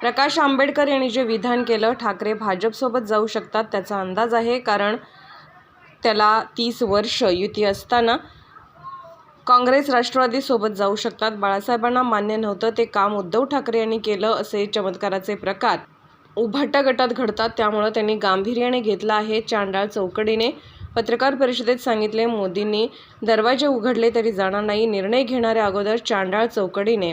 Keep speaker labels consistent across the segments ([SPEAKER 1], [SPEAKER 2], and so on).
[SPEAKER 1] प्रकाश आंबेडकर यांनी जे विधान केलं, ठाकरे भाजपसोबत जाऊ शकतात त्याचा अंदाज आहे. कारण त्याला 30 वर्ष युती असताना काँग्रेस राष्ट्रवादीसोबत जाऊ शकतात. बाळासाहेबांना मान्य नव्हतं ते काम उद्धव ठाकरे यांनी केलं, असे चमत्काराचे प्रकार उभाटा गटात घडतात. त्यामुळे त्यांनी गांभीर्याने घेतलं आहे. चांडाळ चौकडीने पत्रकार परिषदेत सांगितले, मोदींनी दरवाजे उघडले तरी जाणार नाही. निर्णय घेणाऱ्या अगोदर चांडाळ चौकडीने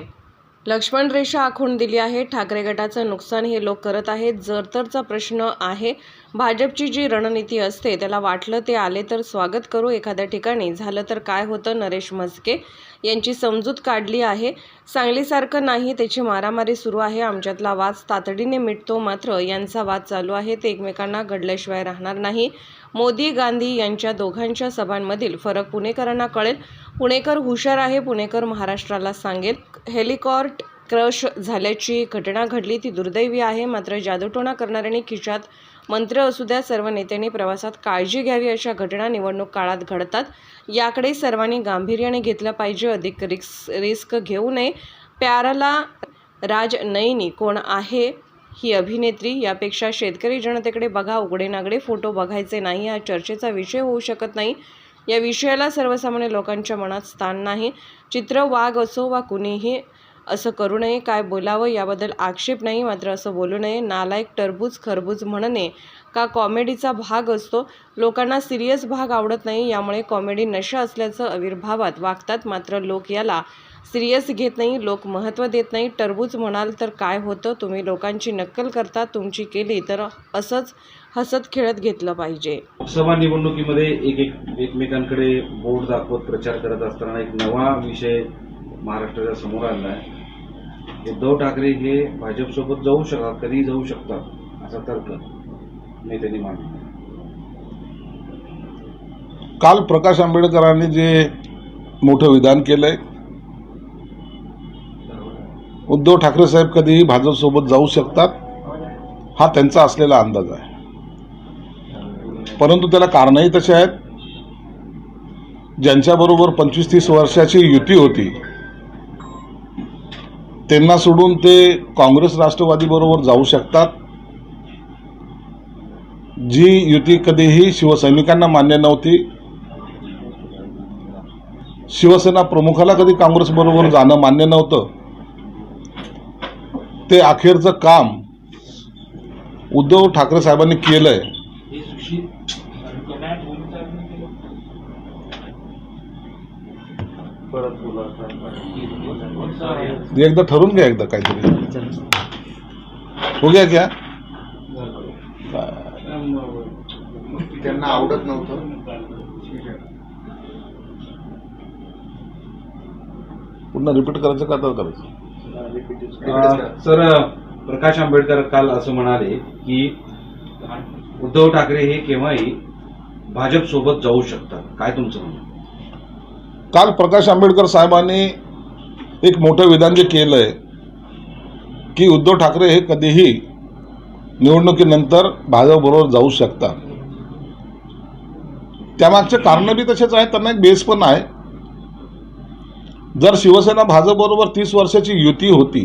[SPEAKER 1] लक्ष्मण रेषा आखून दिली आहे. ठाकरे गटाचं नुकसान हे लोक करत आहेत. जर तरचा प्रश्न आहे. भाजपची जी रणनीती असते, त्याला वाटलं ते आले तर स्वागत करू, एखाद्या ठिकाणी झालं तर काय होतं. नरेश म्हस्के यांची समजूत काढली आहे. सांगलीसारखं नाही, त्याची मारामारी सुरू आहे. आमच्यातला वाद तातडीने मिटतो, मात्र यांचा वाद चालू आहे. ते एकमेकांना घडल्याशिवाय राहणार नाही. मोदी गांधी यांच्या दोघांच्या सभांमधील फरक पुणेकरांना कळेल. पुणेकर हुशार आहे. पुणेकर महाराष्ट्राला सांगेल. हेलिकॉप्टर क्रश झाल्याची घटना घडली, ती दुर्दैवी आहे. मात्र जादूटोणा करणाऱ्यांनी खिशात मंत्र असू द्या. सर्व नेत्यांनी प्रवासात काळजी घ्यावी. अशा घटना निवडणूक काळात घडतात. याकडे सर्वांनी गांभीर्याने घेतलं पाहिजे. अधिक रिस्क घेऊ नये. प्याराला राज नयनी कोण आहे ही अभिनेत्री, यापेक्षा शेतकरी जनतेकडे बघा. उघडे नागडे फोटो बघायचे नाही. हा चर्चेचा विषय होऊ शकत नाही. या विषयाला सर्वसामान्य लोकांच्या मनात स्थान नाही. चित्र वाघ असो वा कुणीही असं करू नये. काय बोलावं याबद्दल आक्षेप नाही, मात्र असं बोलू नये. नालायक टरबूज खरबूज म्हणणे का कॉमेडीचा भाग असतो. लोकांना सिरियस भाग आवडत नाही. यामुळे कॉमेडी नशा असल्याचं आविर्भावात वागतात. मात्र लोक याला सिरियस घेत नाही. लोक महत्त्व देत नाही. टरबूज म्हणाल तर काय होतं. तुम्ही लोकांची नक्कल करता. तुमची केली तर असंच हसत खेळत घेतलं पाहिजे.
[SPEAKER 2] लोकसभा निवडणुकीमध्ये एकमेकांकडे बोट दाखवत प्रचार करत असताना एक नवा विषय महाराष्ट्राच्या समोर आला आहे. उद्धव ठाकरे हे भाजपसोबत जाऊ शकतात, कधीही जाऊ शकतात असा तर्क नेत्यांनी मांडला.
[SPEAKER 3] काल प्रकाश आंबेडकरांनी जे मोठं विधान केलंय, उद्धव ठाकरे साहेब कधीही भाजपसोबत जाऊ शकतात, हा त्यांचा असलेला अंदाज आहे. परंतु त्याला कारणही तसे आहेत. ज्यांच्याबरोबर 25-30 वर्षाची युती होती, त्यांना सोडून ते काँग्रेस राष्ट्रवादी बरोबर जाऊ शकतात. जी युती कधीही शिवसैनिकांना मान्य नव्हती, शिवसेना प्रमुखाला कधी काँग्रेस बरोबर जाणं मान्य नव्हतं, ते अखेरचं काम उद्धव ठाकरे साहेबांनी केलंय. एकदा ठरून घ्या, एकदा काहीतरी हो गया क्या
[SPEAKER 4] त्यांना आवडत नव्हतं.
[SPEAKER 3] पुन्हा रिपीट करायचं का तर करायचं.
[SPEAKER 2] सर, प्रकाश आंबेडकर काल असं म्हणाले की उद्धव ठाकरे हे केव्हाही भाजप सोबत जाऊ शकतात. काय तुमचं म्हणणं?
[SPEAKER 3] काल प्रकाश आंबेडकर साहेबांनी एक मोठं विधान जे केलंय की उद्धव ठाकरे हे कधीही निवडणुकीनंतर भाजपबरोबर जाऊ शकतात. त्यामागचे कारण बी तसेच आहेत. त्यांना एक बेस पण आहे. जर शिवसेना भाजपबरोबर 30 वर्षाची युती होती,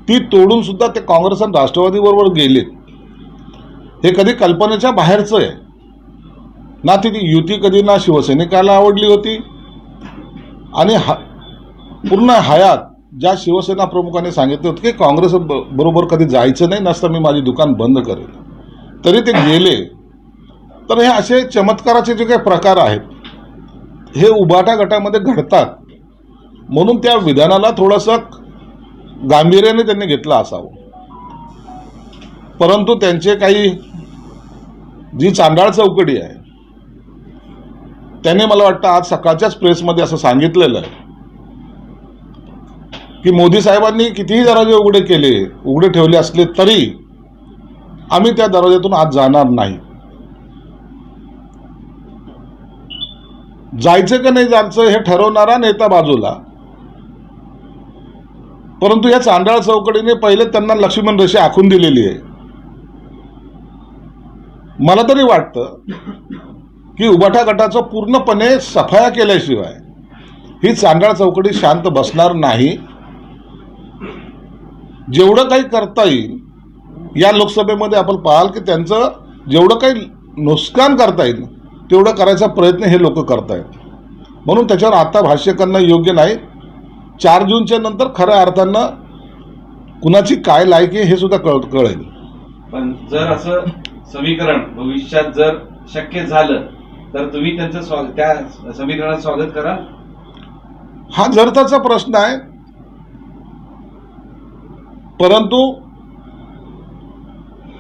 [SPEAKER 3] ती तोडून सुद्धा ते काँग्रेस आणि राष्ट्रवादी बरोबर गेलेत, हे कधी कल्पनेच्या बाहेरचं आहे ना. ती युती कधी ना शिवसैनिकाला आवडली होती, आणि पूर्ण हयात ज्या शिवसेना प्रमुखांनी सांगितले होते की काँग्रेस बरोबर कधी जायचं नाही, नसतं मी माझी दुकान बंद करेल, तरी ते गेले. तर हे असे चमत्काराचे जे काही प्रकार आहेत, हे उभाटा गटामध्ये घडतात. म्हणून त्या विधानाला थोडंसं गांभीर्याने त्यांनी घेतलं असावं. परंतु त्यांचे काही जी चांडाळ चौकडी आहे, त्याने मला वाटतं आज सकाळच्याच प्रेसमध्ये असं सांगितलेलं आहे की मोदी साहेबांनी कितीही दरवाजे उघडे ठेवले असले तरी आम्ही त्या दरवाज्यातून आज जाणार नाही. जायचं का नाही जायचं हे ठरवणारा नेता बाजूला, परंतु या चांडाळ चौकडीने पहिले त्यांना लक्ष्मण रेषा आखून दिलेली आहे. मला तरी वाटतं की उभाटा गटाचं पूर्णपणे सफाया केल्याशिवाय ही चांडाळ चौकडी शांत बसणार नाही. जेवढं काही करता येईल या लोकसभेमध्ये आपण पाहाल की त्यांचं जेवढं काही नुकसान करता येईल तेवढं करायचा प्रयत्न हे लोक करतायत. म्हणून त्याच्यावर आता भाष्य करणं योग्य नाही. 4 जूनच्या नंतर खऱ्या अर्थानं कुणाची काय लायकी हे सुद्धा कळेल.
[SPEAKER 2] पण जर असं समीकरण भविष्यात जर शक्य झालं तर तुम्ही त्यांचं त्या समीकरणात स्वागत कराल?
[SPEAKER 3] हा जरताचा प्रश्न आहे. परंतु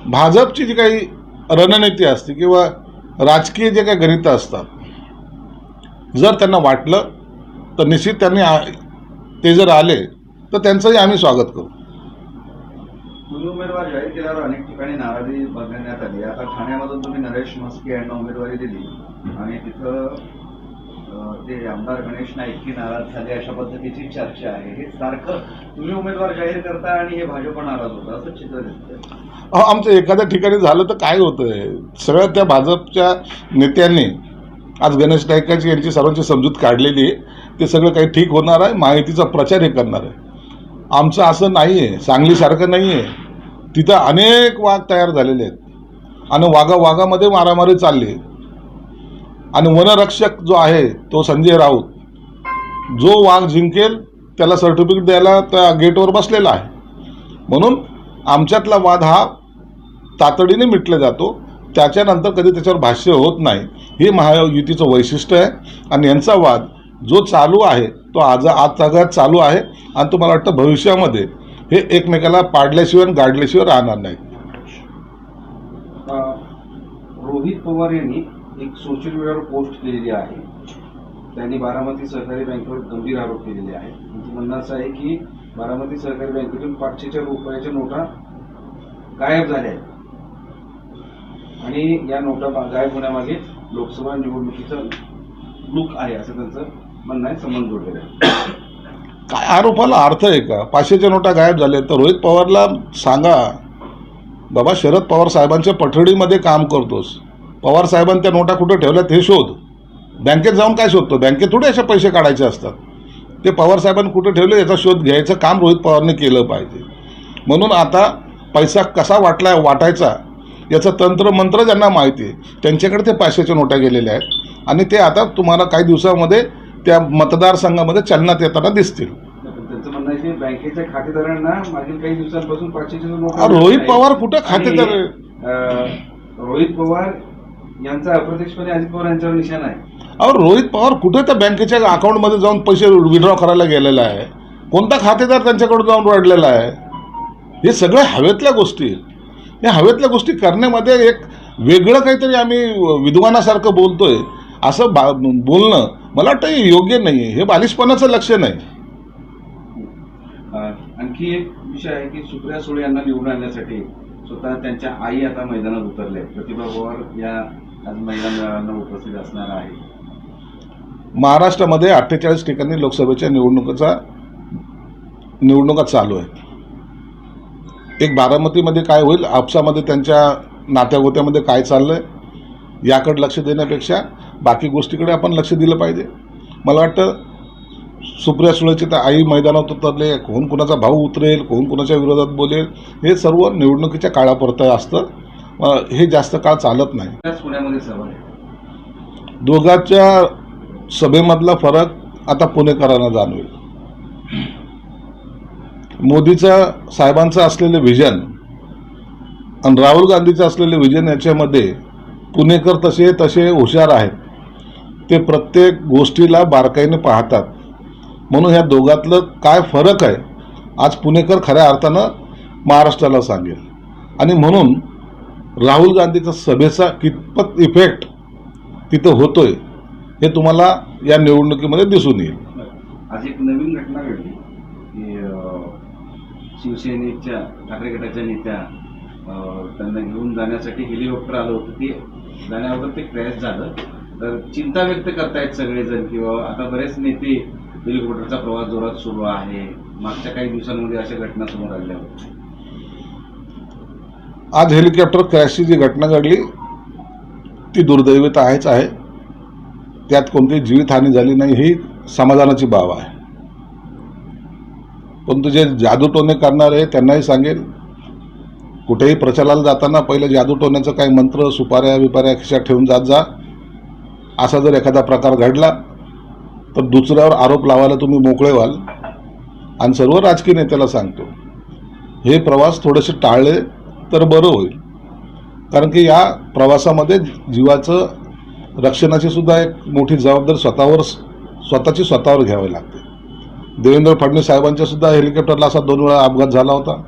[SPEAKER 3] भाजपची जी काही रणनीती असते किंवा राजकीय जे काही गणितं असतात, जर त्यांना वाटलं तर निश्चित त्यांनी ते जर आले तर त्यांचंही आम्ही स्वागत करू.
[SPEAKER 5] तुम्ही उमेदवार जाहीर केल्यावर अनेक ठिकाणी नाराजी बघण्यात आली. आता ठाण्यामधून तुम्ही नरेश म्हस्के यांना उमेदवारी दिली आणि तिथं ते आमदार गणेश नाईक नाराज झाले अशा पद्धतीची चर्चा आहे. हे सारखं तुम्ही उमेदवार जाहीर करता आणि हे भाजप नाराज होतं असं चित्र दिसतंय.
[SPEAKER 3] आमचं एखाद्या ठिकाणी झालं तर काय होतंय, सगळ्या त्या भाजपच्या नेत्यांनी आज गणेश नाईकाची यांची सर्वांची समजूत काढलेली आहे. ते सगळं काही ठीक होणार आहे. माहितीचा प्रचार हे करणार आहे. आमचं असं नाही आहे, सांगलीसारखं नाही आहे. तिथं अनेक वाघ तयार झालेले आहेत आणि वाघामध्ये मारामारी चालली. आणि वनरक्षक जो आहे तो संजय राऊत, जो वाघ जिंकेल त्याला सर्टिफिकेट द्यायला त्या गेटवर बसलेला आहे. म्हणून आमच्यातला वाद हा तातडीने मिटला जातो. त्याच्यानंतर कधी त्याच्यावर भाष्य होत नाही. हे महायुतीचं वैशिष्ट्य आहे. आणि यांचा वाद जो चालू आहे तो आज सगळ्यात चालू आहे. आणि तुम्हाला वाटतं भविष्यामध्ये हे एकमेकाला पाडल्याशिवाय गाडल्याशिवाय राहणार नाही.
[SPEAKER 2] रोहित पवार यांनी एक सोशल मीडियावर पोस्ट केलेली आहे. त्यांनी बारामती सहकारी बँकेवर गंभीर आरोप केलेले आहे. त्यांचं म्हणणं असं आहे की बारामती सहकारी बँकेतून 500 रुपयाच्या नोटा गायब झाल्या आहेत आणि या नोटा गायब होण्यामागे लोकसभा निवडणुकीचं लूक आहे असं त्यांचं म्हणणं आहे. संबंध जोडलेलं आहे.
[SPEAKER 3] काय आरोपाला अर्थ आहे का? 500च्या नोटा गायब झाल्या तर रोहित पवारला सांगा, बाबा शरद पवार साहेबांच्या पठडीमध्ये काम करतोस, पवार साहेबांनी त्या नोटा कुठं ठेवल्यात हे शोध. बँकेत जाऊन काय शोधतो? बँकेत थोडे असे पैसे काढायचे असतात. ते पवार साहेबांनी कुठं ठेवले याचा शोध घ्यायचं काम रोहित पवारने केलं पाहिजे. म्हणून आता पैसा कसा वाटायचा याचं तंत्रमंत्र ज्यांना माहिती आहे त्यांच्याकडे ते 500च्या नोटा गेलेल्या आहेत आणि ते आता तुम्हाला काही दिवसामध्ये त्या मतदारसंघामध्ये चलनात येताना दिसतील.
[SPEAKER 2] त्यांचं म्हणणं आहे की बँकेच्या खातेदारांना मागील काही दिवसांपासून 500च्या नोटा.
[SPEAKER 3] रोहित पवार कुठं खातेदार आहे?
[SPEAKER 2] रोहित पवार यांचा अप्रत्यक्षपणे अजित पवार यांच्यावर निशाण आहे.
[SPEAKER 3] अहो रोहित पवार कुठे त्या बँकेच्या अकाउंटमध्ये जाऊन पैसे विड्रॉ करायला गेलेला आहे? कोणता खातेदार त्यांच्याकडे जाऊन रडलेला आहे? हे सगळ्या हवेतल्या गोष्टी आहेत. या हवेतल्या गोष्टी करण्यामध्ये एक वेगळं काहीतरी आम्ही विद्वानासारखं बोलतोय असं बोलणं मला वाटतं योग्य नाही आहे. हे बालिशपणाचं लक्ष्य नाही.
[SPEAKER 2] आणखी एक विषय आहे की सुप्रिया सुळे यांना निवडून आणण्यासाठी स्वतः त्यांच्या आई आता मैदानात उतरले. प्रतिभा पवार या आज मैदानावर उपस्थित असणार आहे.
[SPEAKER 3] महाराष्ट्रामध्ये 48 ठिकाणी लोकसभेच्या निवडणुका चालू आहेत. एक बारामतीमध्ये काय होईल, आपसामध्ये त्यांच्या नात्यागोत्यामध्ये काय चाललंय याकडे लक्ष देण्यापेक्षा बाकी गोष्टीकडे आपण लक्ष दिलं पाहिजे. मला वाटतं सुप्रिया सुळेची तर आई मैदानात उतरले, कोण कुणाचा भाऊ उतरेल, कोण कुणाच्या विरोधात बोलेल हे सर्व निवडणुकीच्या काळापुरतं असतं. हे जास्त काळ चालत नाही.
[SPEAKER 2] त्याच पुण्यामध्ये सभा आहे.
[SPEAKER 3] दोघांच्या सभेमधला फरक आता पुणेकरांना जाणवेल. मोदीचा साहेबांचं असलेलं व्हिजन आणि राहुल गांधीचं असलेलं व्हिजन याच्यामध्ये पुणेकर तसे हुशार आहेत. ते प्रत्येक गोष्टीला बारकाईने पाहतात. म्हणून ह्या दोघातलं काय फरक आहे आज पुणेकर खऱ्या अर्थानं महाराष्ट्राला सांगेल. आणि म्हणून राहुल गांधीचा सभेचा कितपत इफेक्ट तिथं होतोय हे तुम्हाला या निवडणुकीमध्ये दिसून येईल.
[SPEAKER 2] आज एक नवीन घटना घडली की शिवसेनेच्या ठाकरे गटाच्या नेत्या त्यांना घेऊन जाण्यासाठी हेलिकॉप्टर आलं होतं. ते जाण्याअगोदर ते क्रॅश झालं. तर चिंता व्यक्त करतायत सगळेजण किंवा आता बरेच नेते हेलिकॉप्टरचा प्रवास जोरात सुरू आहे. मागच्या काही दिवसांमध्ये अशा घटना समोर आल्या होत्या.
[SPEAKER 3] आज हेलिकॉप्टर क्रॅशची जी घटना घडली ती दुर्दैवी तर आहेच आहे. त्यात कोणतीही जीवितहानी झाली नाही ही समाधानाची बाब आहे. परंतु जे जादूटोणे करणारे त्यांनाही सांगेल, कुठेही प्रचाराला जाताना पहिले जादूटोण्याचं काही मंत्र सुपाऱ्या बिपाऱ्या खिशात ठेवून जात जा. असा जर एखादा प्रकार घडला तर दुसऱ्यावर आरोप लावायला तुम्ही मोकळे व्हाल. आणि सर्व राजकीय नेत्याला सांगतो, हे प्रवास थोडेसे टाळले तर बरं होईल. कारण की या प्रवासामध्ये जीवाचं रक्षणाची सुद्धा एक मोठी जबाबदारी स्वतःवर घ्यावी लागते. देवेंद्र फडणवीस साहेबांच्या सुद्धा हेलिकॉप्टरला असा 2 वेळा अपघात झाला होता.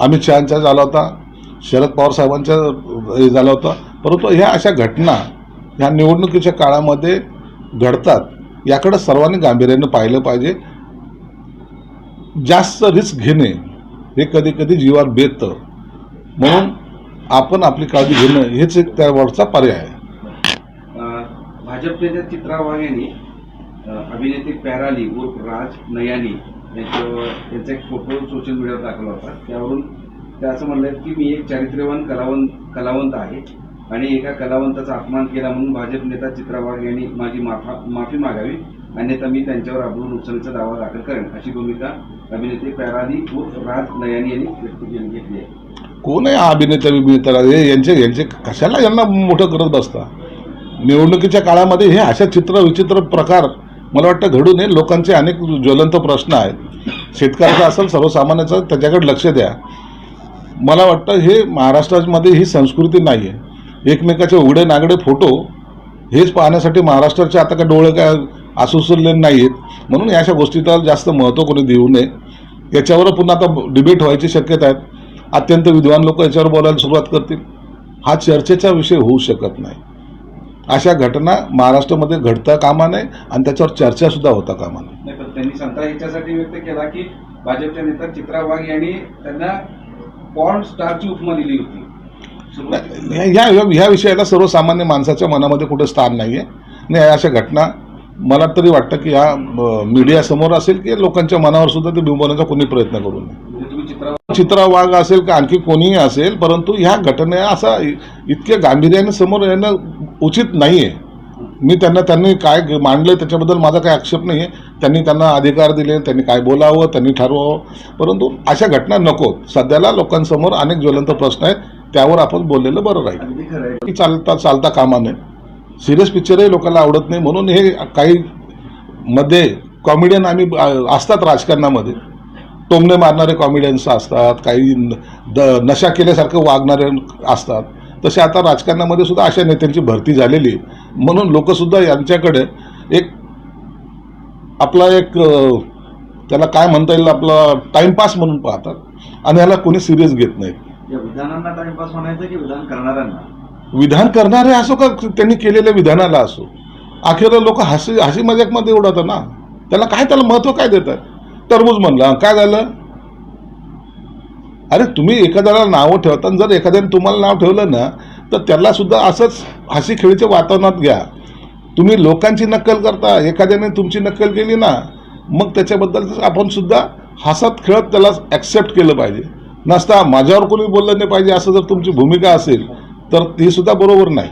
[SPEAKER 3] अमित शहांचा झाला होता, शरद पवार साहेबांच्या झाला होता. परंतु ह्या अशा घटना ह्या निवडणुकीच्या काळामध्ये घडतात, याकडे सर्वांनी गांभीर्यानं पाहिलं पाहिजे. जास्त रिस्क घेणे हे कधी कधी जीवावर बेततं, म्हणून आपण आपली काळजी घेणं हेच एक त्यावरचा पर्याय आहे.
[SPEAKER 2] भाजपच्या चित्रा वाघ यांनी अभिनेत्री पॅराली उर्फ राज नयानी यांचा एक फोटो सोशल मीडियावर टाकला होता. त्यावरून ते असं म्हणलं की मी एक चारित्र्यवान कलावंत आहे आणि एका कलावंताचा अपमान केला म्हणून भाजप नेता चित्रा वाघ यांनी माझी माफी मागावी, अन्यथा मी त्यांच्यावर अब्रू नुकसानीचा दावा दाखल करेन, अशी भूमिका अभिनेत्री पॅराली उर्फ राज नयानी यांनी व्यक्त घेतली आहे.
[SPEAKER 3] कोण आहे हा अभिनेता हे यांचे कशाला यांना मोठं करत बसता. निवडणुकीच्या काळामध्ये हे अशा विचित्र प्रकार मला वाटतं घडू नये. लोकांचे अनेक ज्वलंत प्रश्न आहेत, शेतकऱ्याचा असेल सर्वसामान्याचा, त्याच्याकडे लक्ष द्या. मला वाटतं हे महाराष्ट्रामध्ये ही संस्कृती नाही आहे. एकमेकाचे उघडे नागडे फोटो हेच पाहण्यासाठी महाराष्ट्राचे आता काय डोळे काय आसुसरले नाही आहेत. म्हणून या अशा गोष्टीला जास्त महत्त्व कोणी देऊ नये. याच्यावर पुन्हा आता डिबेट व्हायची शक्यता आहेत. अत्यंत विद्वान लोक याच्यावर बोलायला सुरुवात करतील. हा चर्चेचा विषय होऊ शकत नाही. अशा घटना महाराष्ट्रामध्ये घडता कामा नये आणि त्याच्यावर चर्चा सुद्धा होता कामा नये.
[SPEAKER 2] नाही, पण त्यांनी संताप ह्याच्यासाठी व्यक्त केला की भाजपच्या नेता चित्रा वाघ यांनी त्यांना पॉर्न स्टारची उपमा दिली होती.
[SPEAKER 3] ह्या विषयाला सर्वसामान्य माणसाच्या मनामध्ये कुठे स्थान नाही आहे. नाही, अशा घटना मला तरी वाटतं की ह्या मीडियासमोर असेल की लोकांच्या मनावर सुद्धा ते बिंबवण्याचा कोणी प्रयत्न करू नये.
[SPEAKER 2] म्हणजे तुम्ही
[SPEAKER 3] चित्रा वाघ असेल का आणखी कोणीही असेल, परंतु ह्या घटना असा इतक्या गांभीर्याने समोर येणं उचित नाही आहे. मी त्यांनी काय मांडलं त्याच्याबद्दल माझा काही आक्षेप नाही आहे. त्यांना अधिकार दिले, त्यांनी काय बोलावं, त्यांनी ठरवावं, परंतु अशा घटना नको. सध्याला लोकांसमोर अनेक ज्वलंत प्रश्न आहेत, त्यावर आपण बोललेलं बरं राहील. की चालता कामा नये. सिरियस पिक्चरही लोकांना आवडत नाही, म्हणून हे काही मध्ये कॉमेडियन आम्ही असतात राजकारणामध्ये, टोमणे मारणारे कॉमेडियन्स असतात, काही नशा केल्यासारखं वागणारे असतात. तसे आता राजकारणामध्ये सुद्धा अशा नेत्यांची भरती झालेली, म्हणून लोकसुद्धा यांच्याकडे आपला त्याला काय म्हणता येईल, आपला टाइमपास म्हणून पाहतात आणि याला कोणी सिरियस घेत नाहीत.
[SPEAKER 5] या विधानांना टाइमपास म्हणायचं की विधान करणाऱ्यांना?
[SPEAKER 3] विधान करणारे असो का त्यांनी केलेल्या विधानाला असो, अखेर लोक हसी मजाकमध्ये उडवतात ना. त्याला महत्व काय देतात? टरबूज म्हणला काय झालं? अरे तुम्ही एखाद्याला नावं ठेवता, जर एखाद्याने तुम्हाला नाव ठेवलं ना तर त्याला सुद्धा असंच हसी खेळीच्या वातावरणात घ्या. तुम्ही लोकांची नक्कल करता, एखाद्याने तुमची नक्कल केली ना, मग त्याच्याबद्दल आपण सुद्धा हसत खेळत त्याला ॲक्सेप्ट केलं पाहिजे. नसता माझ्यावर कोणी बोललं नाही पाहिजे असं जर तुमची भूमिका असेल तर ती सुद्धा बरोबर नाही.